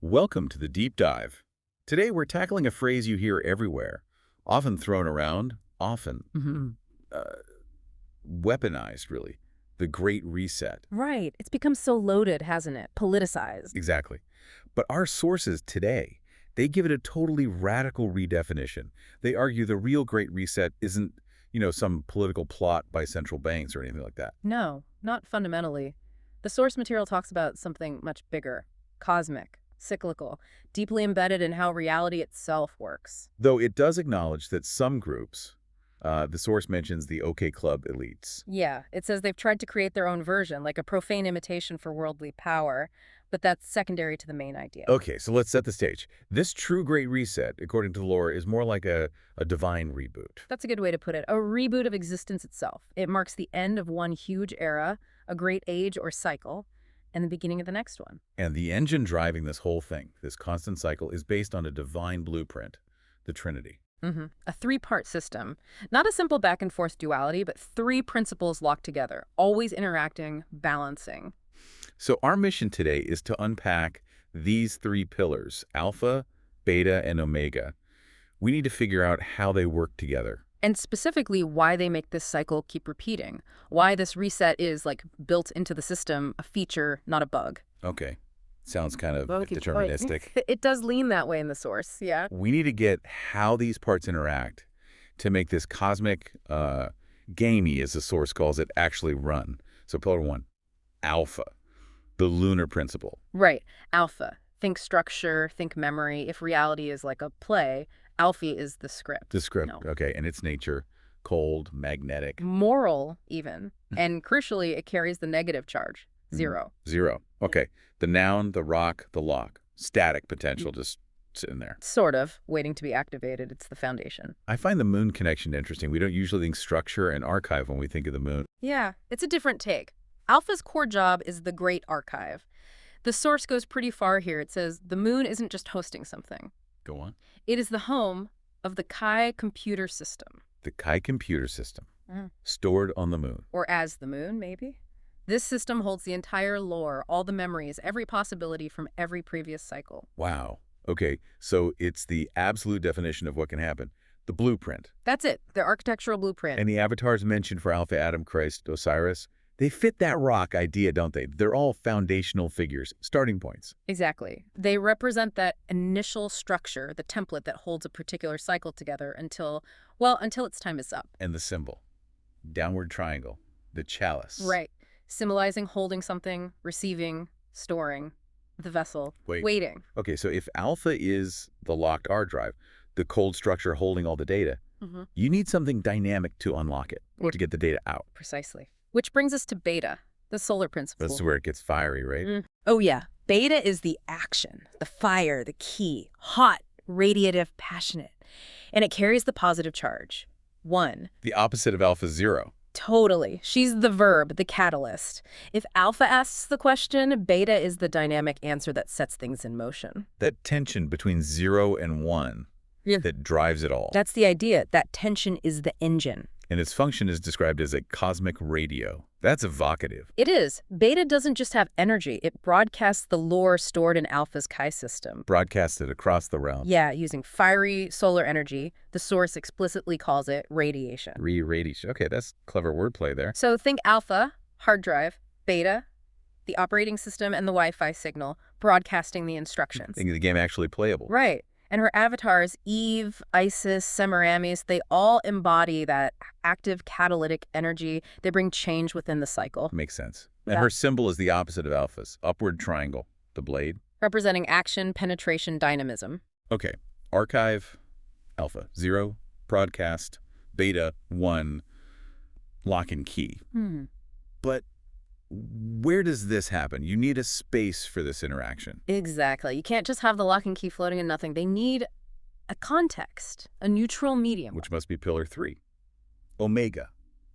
Welcome to the Deep Dive. Today we're tackling a phrase you hear everywhere, often thrown around, often uh, weaponized, really. The Great Reset. Right. It's become so loaded, hasn't it? Politicized. Exactly. But our sources today, they give it a totally radical redefinition. They argue the real Great Reset isn't, some political plot by central banks or anything like that. No, not fundamentally. The source material talks about something much bigger, cosmic, cyclical, deeply embedded in how reality itself works. Though it does acknowledge that some groups, the source mentions the OK Club elites. Yeah, it says they've tried to create their own version, like a profane imitation for worldly power, but that's secondary to the main idea. Okay, so let's set the stage. This true Great Reset, according to the lore, is more like a divine reboot. That's a good way to put it. A reboot of existence itself. It marks the end of one huge era, a great age or cycle, and the beginning of the next one. And the engine driving this whole thing, this constant cycle, is based on a divine blueprint, the Trinity. A three-part system. Not a simple back-and-forth duality, but three principles locked together, always interacting, balancing. So our mission today is to unpack these three pillars, alpha, beta, and omega. We need to figure out how they work together. And specifically, why they make this cycle keep repeating. Why this reset is, like, built into the system, a feature, not a bug. Okay. Sounds kind of Okay, deterministic. It does lean that way in the source, yeah. We need to get how these parts interact to make this cosmic gamey, as the source calls it, actually run. So pillar one, alpha, the lunar principle. Right. Alpha. Think structure, think memory. If reality is like a play, alpha is the script. The script, No. okay, and its nature, cold, magnetic. Moral, even. And crucially, it carries the negative charge. Zero. Zero. Okay, the noun, the rock, the lock. Static potential, just sitting there. Sort of. Waiting to be activated. It's the foundation. I find the moon connection interesting. We don't usually think structure and archive when we think of the moon. Yeah, it's a different take. Alpha's core job is the Great Archive. The source goes pretty far here. It says the moon isn't just hosting something. Go on. It is the home of the Chi computer system. The Chi computer system, Mhm. stored on the moon. Or as the moon, maybe. This system holds the entire lore, all the memories, every possibility from every previous cycle. Wow. Okay, so it's the absolute definition of what can happen. The blueprint. That's it, the architectural blueprint. And the avatars mentioned for Alpha, Adam, Christ, Osiris, they fit that rock idea, don't they? They're all foundational figures, starting points. Exactly. They represent that initial structure, the template that holds a particular cycle together until its time is up. And the symbol, downward triangle, the chalice. Right. Symbolizing holding something, receiving, storing, the vessel, waiting. Okay, so if alpha is the locked R drive, the cold structure holding all the data, you need something dynamic to unlock it, to get the data out. Precisely. Which brings us to beta, the solar principle. That's where it gets fiery, right? Oh, yeah. Beta is the action, the fire, the key. Hot, radiative, passionate. And it carries the positive charge. 1. The opposite of alpha is 0. Totally. She's the verb, the catalyst. If alpha asks the question, beta is the dynamic answer that sets things in motion. That tension between 0 and 1 that drives it all. That's the idea. That tension is the engine. And its function is described as a cosmic radio. That's evocative. It is. Beta doesn't just have energy. It broadcasts the lore stored in Alpha's Chi system. Broadcasted across the realm. Yeah, using fiery solar energy. The source explicitly calls it radiation. Radiation. Okay, that's clever wordplay there. So think Alpha, hard drive, Beta, the operating system, and the Wi-Fi signal broadcasting the instructions. Making the game actually playable. Right. And her avatars, Eve, Isis, Semiramis, they all embody that active catalytic energy. They bring change within the cycle. Makes sense. And her symbol is the opposite of alpha's. Upward triangle, the blade. Representing action, penetration, dynamism. Okay. Archive, alpha, 0. Broadcast, beta, 1. Lock and key. But where does this happen? You need a space for this interaction. Exactly. You can't just have the lock and key floating in nothing. They need a context, a neutral medium. Which must be pillar 3. Omega,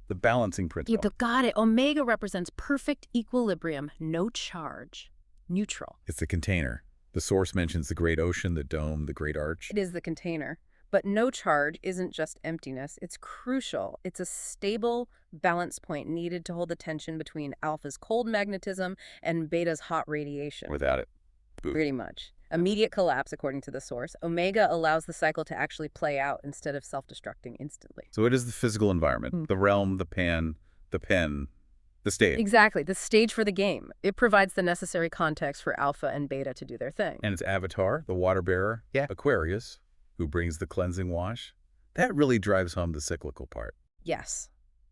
the balancing principle. You got it. Omega represents perfect equilibrium, no charge, neutral. It's the container. The source mentions the great ocean, the dome, the great arch. It is the container. But no charge isn't just emptiness. It's crucial. It's a stable balance point needed to hold the tension between alpha's cold magnetism and beta's hot radiation. Without it, boof. Pretty much. Immediate collapse, according to the source. Omega allows the cycle to actually play out instead of self-destructing instantly. So it is the physical environment, the realm, the pen, the stage. Exactly, the stage for the game. It provides the necessary context for alpha and beta to do their thing. And its avatar, the water bearer, Aquarius, who brings the cleansing wash, that really drives home the cyclical part. Yes.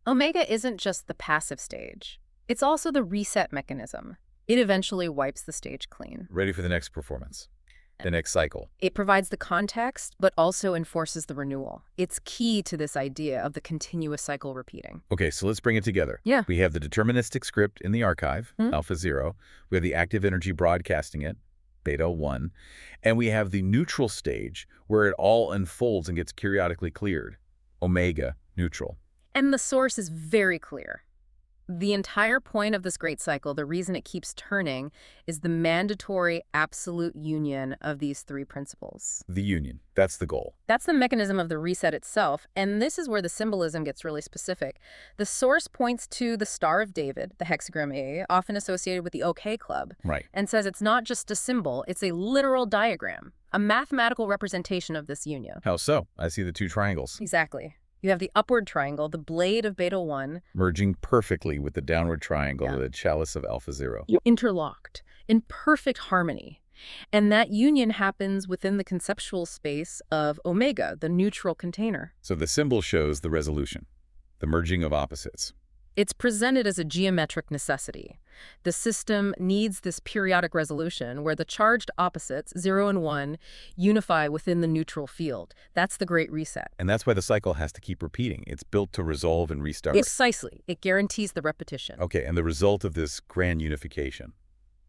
Omega isn't just the passive stage. It's also the reset mechanism. It eventually wipes the stage clean. Ready for the next performance, the next cycle. It provides the context, but also enforces the renewal. It's key to this idea of the continuous cycle repeating. Okay, so let's bring it together. Yeah. We have the deterministic script in the archive, alpha 0. We have the active energy broadcasting it, beta 1. And we have the neutral stage where it all unfolds and gets periodically cleared, omega, neutral. And the source is very clear. The entire point of this great cycle, the reason it keeps turning, is the mandatory absolute union of these three principles. The union, that's the goal. That's the mechanism of the reset itself, and this is where the symbolism gets really specific. The source points to the Star of David, the hexagram A, often associated with the OK Club, Right. and says it's not just a symbol, it's a literal diagram, a mathematical representation of this union. How so? I see the two triangles. Exactly. You have the upward triangle, the blade of beta 1, Merging perfectly with the downward triangle, Yeah. the chalice of alpha 0. interlocked, in perfect harmony. And that union happens within the conceptual space of omega, the neutral container. So the symbol shows the resolution, the merging of opposites. It's presented as a geometric necessity. The system needs this periodic resolution where the charged opposites, 0 and 1, unify within the neutral field. That's the Great Reset. And that's why the cycle has to keep repeating. It's built to resolve and restart. Precisely. It guarantees the repetition. Okay, and the result of this grand unification,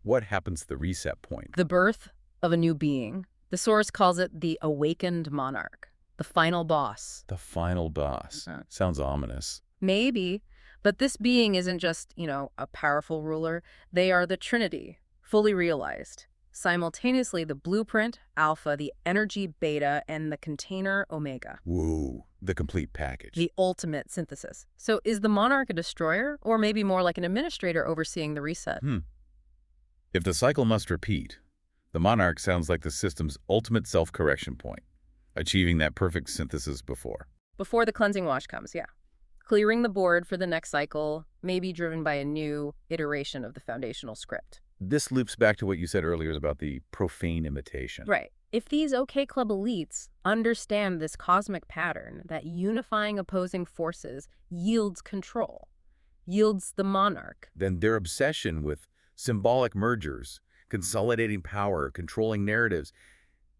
what happens at the reset point? The birth of a new being. The source calls it the awakened monarch, the final boss. The final boss. Sounds ominous. Maybe. But this being isn't just, a powerful ruler. They are the Trinity, fully realized. Simultaneously, the blueprint, alpha, the energy, beta, and the container, omega. Woo, the complete package. The ultimate synthesis. So is the monarch a destroyer, or maybe more like an administrator overseeing the reset? If the cycle must repeat, the monarch sounds like the system's ultimate self-correction point, achieving that perfect synthesis before. Before the cleansing wash comes, yeah. Clearing the board for the next cycle, maybe driven by a new iteration of the foundational script. This loops back to what you said earlier about the profane imitation. Right. If these OK Club elites understand this cosmic pattern that unifying opposing forces yields control, yields the monarch, Then their obsession with symbolic mergers, consolidating power, controlling narratives,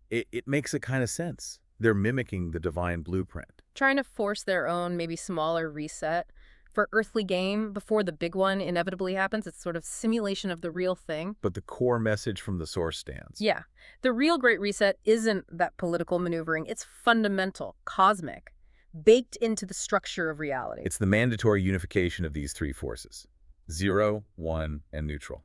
it makes a kind of sense. They're mimicking the divine blueprint. trying to force their own, maybe smaller reset for earthly game before the big one inevitably happens. It's sort of simulation of the real thing. But the core message from the source stands. Yeah. The real Great Reset isn't that political maneuvering. It's fundamental, cosmic, baked into the structure of reality. It's the mandatory unification of these three forces: 0, 1, and neutral.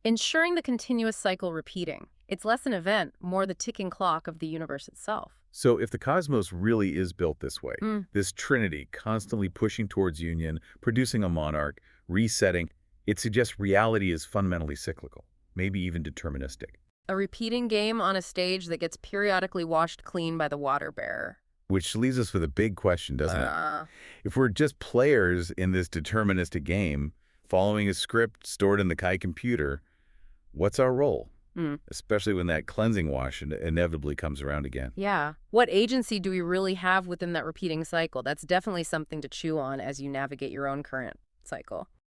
ensuring the continuous cycle repeating. It's less an event, more the ticking clock of the universe itself. So if the cosmos really is built this way, this trinity constantly pushing towards union, producing a monarch, resetting, it suggests reality is fundamentally cyclical, maybe even deterministic. A repeating game on a stage that gets periodically washed clean by the water bearer. Which leaves us with a big question, doesn't it? If we're just players in this deterministic game, following a script stored in the Kai computer, what's our role? Especially when that cleansing wash inevitably comes around again. Yeah. What agency do we really have within that repeating cycle? That's definitely something to chew on as you navigate your own current cycle.